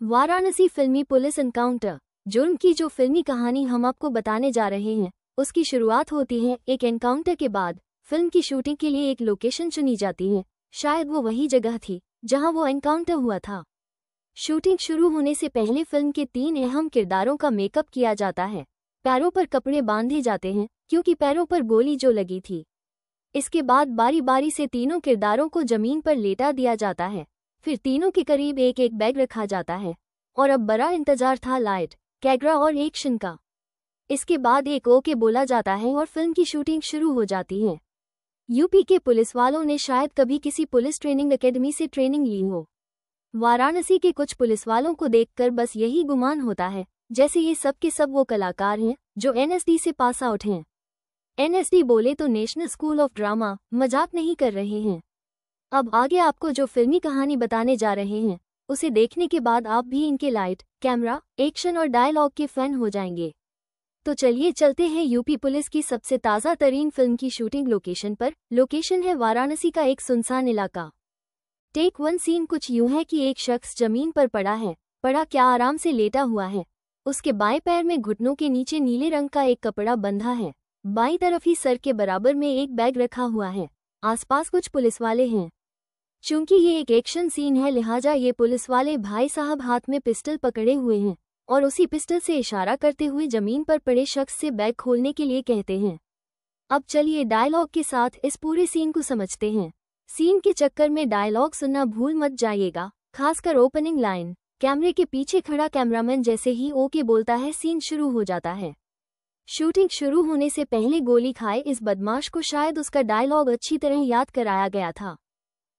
वाराणसी फिल्मी police encounter. जुर्म की जो फिल्मी कहानी हम आपको बताने जा रहे हैं उसकी शुरुआत होती है एक एनकाउंटर के बाद। फिल्म की शूटिंग के लिए एक लोकेशन चुनी जाती है। शायद वो वही जगह थी जहां वो एनकाउंटर हुआ था। शूटिंग शुरू होने से पहले फिल्म के 3 अहम किरदारों का मेकअप किया जाता है। पैरों पर कपड़े बांधे जाते हैं क्योंकि पैरों पर गोली जो लगी थी। इसके बाद बारी बारी से तीनों किरदारों को जमीन पर लेटा दिया जाता है। फिर तीनों के करीब एक एक बैग रखा जाता है और अब बड़ा इंतजार था लाइट, कैमरा और एक्शन का। इसके बाद एक ओके बोला जाता है और फिल्म की शूटिंग शुरू हो जाती है। यूपी के पुलिस वालों ने शायद कभी किसी पुलिस ट्रेनिंग एकेडमी से ट्रेनिंग ली हो। वाराणसी के कुछ पुलिस वालों को देखकर बस यही गुमान होता है जैसे ये सब के सब वो कलाकार हैं जो एनएसडी से पास आउट हैं। एनएसडी बोले तो नेशनल स्कूल ऑफ ड्रामा, मजाक नहीं कर रहे हैं। अब आगे आपको जो फिल्मी कहानी बताने जा रहे हैं उसे देखने के बाद आप भी इनके लाइट, कैमरा, एक्शन और डायलॉग के फैन हो जाएंगे। तो चलिए चलते हैं यूपी पुलिस की सबसे ताज़ा तरीन फिल्म की शूटिंग लोकेशन पर। लोकेशन है वाराणसी का एक सुनसान इलाका। टेक 1 सीन कुछ यूं है कि एक शख्स जमीन पर पड़ा क्या आराम से लेटा हुआ है। उसके बाएं पैर में घुटनों के नीचे नीले रंग का एक कपड़ा बंधा है। बाईं तरफ ही सर के बराबर में एक बैग रखा हुआ है। आसपास कुछ पुलिस वाले हैं। चूंकि ये एक एक्शन सीन है लिहाजा ये पुलिस वाले भाई साहब हाथ में पिस्टल पकड़े हुए हैं और उसी पिस्टल से इशारा करते हुए जमीन पर पड़े शख्स से बैग खोलने के लिए कहते हैं। अब चलिए डायलॉग के साथ इस पूरे सीन को समझते हैं। सीन के चक्कर में डायलॉग सुनना भूल मत जाइएगा, खासकर ओपनिंग लाइन। कैमरे के पीछे खड़ा कैमरामैन जैसे ही ओके बोलता है सीन शुरू हो जाता है। शूटिंग शुरू होने से पहले गोली खाए इस बदमाश को शायद उसका डायलॉग अच्छी तरह याद कराया गया था,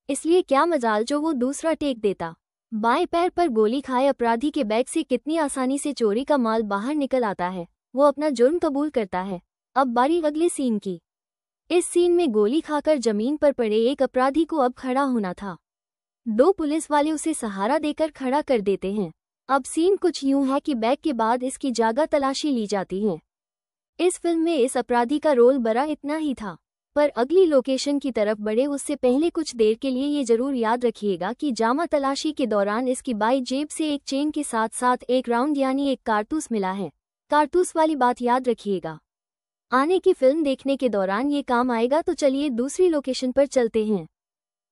इसलिए क्या मजाल जो वो दूसरा टेक देता। बाएं पैर पर गोली खाए अपराधी के बैग से कितनी आसानी से चोरी का माल बाहर निकल आता है। वो अपना जुर्म कबूल करता है। अब बारी अगले सीन की। इस सीन में गोली खाकर जमीन पर पड़े एक अपराधी को अब खड़ा होना था। 2 पुलिस वाले उसे सहारा देकर खड़ा कर देते हैं। अब सीन कुछ यूं है कि बैग के बाद इसकी जागा तलाशी ली जाती है। इस फिल्म में इस अपराधी का रोल बड़ा इतना ही था, पर अगली लोकेशन की तरफ बढ़े उससे पहले कुछ देर के लिए ये जरूर याद रखिएगा कि जामा तलाशी के दौरान इसकी बाई जेब से एक चेन के साथ साथ एक राउंड यानी एक कारतूस मिला है। कारतूस वाली बात याद रखिएगा, आने की फिल्म देखने के दौरान ये काम आएगा। तो चलिए दूसरी लोकेशन पर चलते हैं।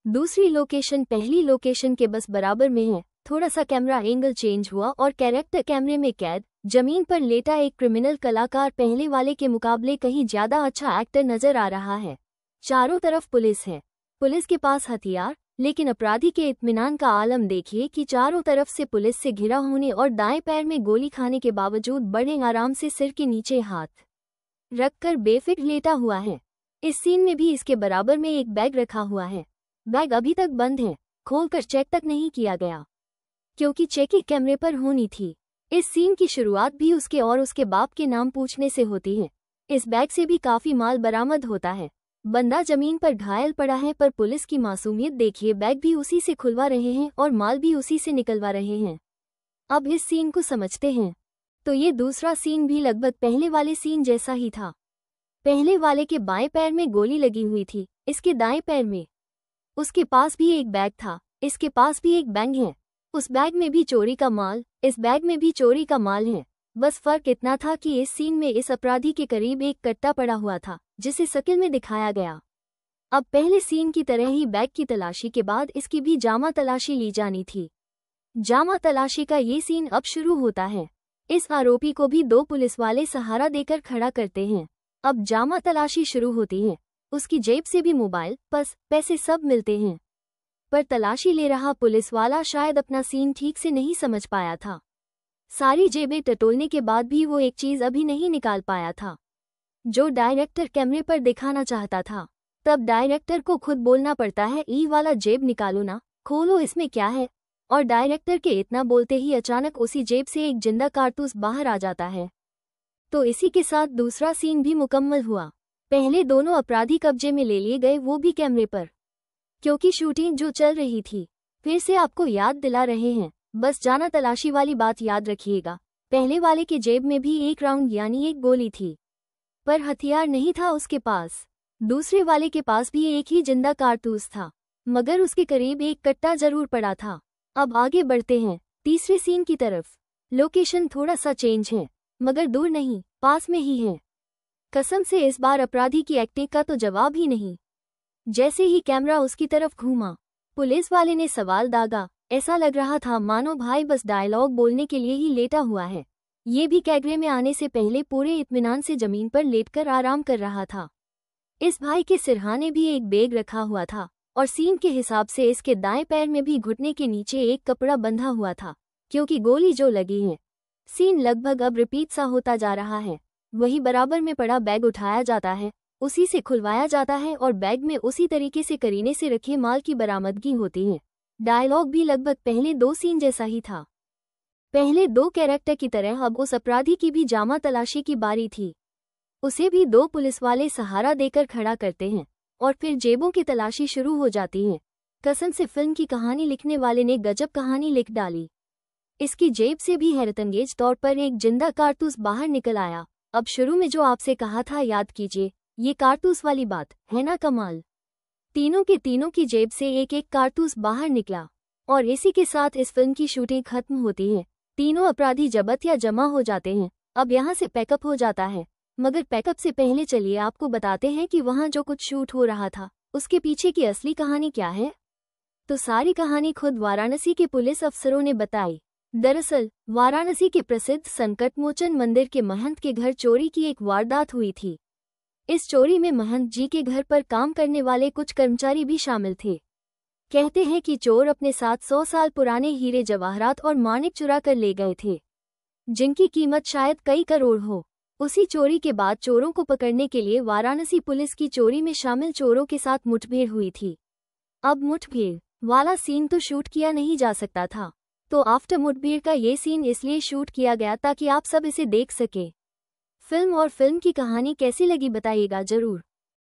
दूसरी लोकेशन पहली लोकेशन के बस बराबर में है। थोड़ा सा कैमरा एंगल चेंज हुआ और कैरेक्टर कैमरे में कैद जमीन पर लेटा एक क्रिमिनल कलाकार पहले वाले के मुकाबले कहीं ज्यादा अच्छा एक्टर नजर आ रहा है। चारों तरफ पुलिस है, पुलिस के पास हथियार, लेकिन अपराधी के इत्मीनान का आलम देखिए कि चारों तरफ से पुलिस से घिरा होने और दाएं पैर में गोली खाने के बावजूद बड़े आराम से सिर के नीचे हाथ रखकर बेफिक्र लेटा हुआ है। इस सीन में भी इसके बराबर में एक बैग रखा हुआ है। बैग अभी तक बंद है, खोलकर चेक तक नहीं किया गया क्योंकि चेकिंग कैमरे पर होनी थी। इस सीन की शुरुआत भी उसके और उसके बाप के नाम पूछने से होती है। इस बैग से भी काफी माल बरामद होता है। बंदा जमीन पर घायल पड़ा है पर पुलिस की मासूमियत देखिए, बैग भी उसी से खुलवा रहे हैं और माल भी उसी से निकलवा रहे हैं। अब इस सीन को समझते हैं। तो ये दूसरा सीन भी लगभग पहले वाले सीन जैसा ही था। पहले वाले के बाएं पैर में गोली लगी हुई थी, इसके दाएं पैर में। उसके पास भी एक बैग था, इसके पास भी एक बैग है। उस बैग में भी चोरी का माल, इस बैग में भी चोरी का माल है। बस फर्क इतना था कि इस सीन में इस अपराधी के करीब एक कट्टा पड़ा हुआ था जिसे शक्ल में दिखाया गया। अब पहले सीन की तरह ही बैग की तलाशी के बाद इसकी भी जामा तलाशी ली जानी थी। जामा तलाशी का ये सीन अब शुरू होता है। इस आरोपी को भी 2 पुलिस वाले सहारा देकर खड़ा करते हैं। अब जामा तलाशी शुरू होती है। उसकी जेब से भी मोबाइल, पर्स, पैसे सब मिलते हैं। पर तलाशी ले रहा पुलिस वाला शायद अपना सीन ठीक से नहीं समझ पाया था। सारी जेबें टटोलने के बाद भी वो एक चीज अभी नहीं निकाल पाया था जो डायरेक्टर कैमरे पर दिखाना चाहता था। तब डायरेक्टर को खुद बोलना पड़ता है, ई वाला जेब निकालो ना, खोलो इसमें क्या है। और डायरेक्टर के इतना बोलते ही अचानक उसी जेब से एक जिंदा कारतूस बाहर आ जाता है। तो इसी के साथ दूसरा सीन भी मुकम्मल हुआ। पहले दोनों अपराधी कब्जे में ले लिए गए, वो भी कैमरे पर, क्योंकि शूटिंग जो चल रही थी। फिर से आपको याद दिला रहे हैं, बस जाना तलाशी वाली बात याद रखिएगा। पहले वाले के जेब में भी एक राउंड यानी एक गोली थी, पर हथियार नहीं था उसके पास। दूसरे वाले के पास भी एक ही जिंदा कारतूस था, मगर उसके करीब एक कट्टा जरूर पड़ा था। अब आगे बढ़ते हैं। तीसरे सीन की तरफ। लोकेशन थोड़ा सा चेंज है, मगर दूर नहीं, पास में ही है। कसम से इस बार अपराधी की एक्टिंग का तो जवाब ही नहीं। जैसे ही कैमरा उसकी तरफ घूमा, पुलिस वाले ने सवाल दागा। ऐसा लग रहा था मानो भाई बस डायलॉग बोलने के लिए ही लेटा हुआ है। ये भी कैमरे में आने से पहले पूरे इत्मीनान से जमीन पर लेटकर आराम कर रहा था। इस भाई के सिरहाने भी एक बैग रखा हुआ था और सीन के हिसाब से इसके दाएं पैर में भी घुटने के नीचे एक कपड़ा बंधा हुआ था, क्योंकि गोली जो लगी है। सीन लगभग अब रिपीट सा होता जा रहा है। वही बराबर में पड़ा बैग उठाया जाता है, उसी से खुलवाया जाता है और बैग में उसी तरीके से करीने से रखे माल की बरामदगी होती है। डायलॉग भी लगभग पहले 2 सीन जैसा ही था। पहले 2 कैरेक्टर की तरह अब उस अपराधी की भी जामा तलाशी की बारी थी। उसे भी 2 पुलिस वाले सहारा देकर खड़ा करते हैं और फिर जेबों की तलाशी शुरू हो जाती है। कसम से फिल्म की कहानी लिखने वाले ने गजब कहानी लिख डाली। इसकी जेब से भी हैरतअंगेज तौर पर एक जिंदा कारतूस बाहर निकल आया। अब शुरू में जो आपसे कहा था याद कीजिए, ये कारतूस वाली बात है ना कमाल। तीनों के तीनों की जेब से एक एक कारतूस बाहर निकला और इसी के साथ इस फिल्म की शूटिंग खत्म होती है। तीनों अपराधी जब्त या जमा हो जाते हैं। अब यहाँ से पैकअप हो जाता है, मगर पैकअप से पहले चलिए आपको बताते हैं कि वहाँ जो कुछ शूट हो रहा था उसके पीछे की असली कहानी क्या है। तो सारी कहानी खुद वाराणसी के पुलिस अफसरों ने बताई। दरअसल वाराणसी के प्रसिद्ध संकटमोचन मंदिर के महंत के घर चोरी की एक वारदात हुई थी। इस चोरी में महंत जी के घर पर काम करने वाले कुछ कर्मचारी भी शामिल थे। कहते हैं कि चोर अपने साथ 100 साल पुराने हीरे जवाहरात और माणिक चुरा कर ले गए थे, जिनकी कीमत शायद कई करोड़ हो। उसी चोरी के बाद चोरों को पकड़ने के लिए वाराणसी पुलिस की चोरी में शामिल चोरों के साथ मुठभेड़ हुई थी। अब मुठभेड़ वाला सीन तो शूट किया नहीं जा सकता था, तो आफ्टर मुठभेड़ का ये सीन इसलिए शूट किया गया ताकि आप सब इसे देख सके। फिल्म और फिल्म की कहानी कैसी लगी बताइएगा जरूर।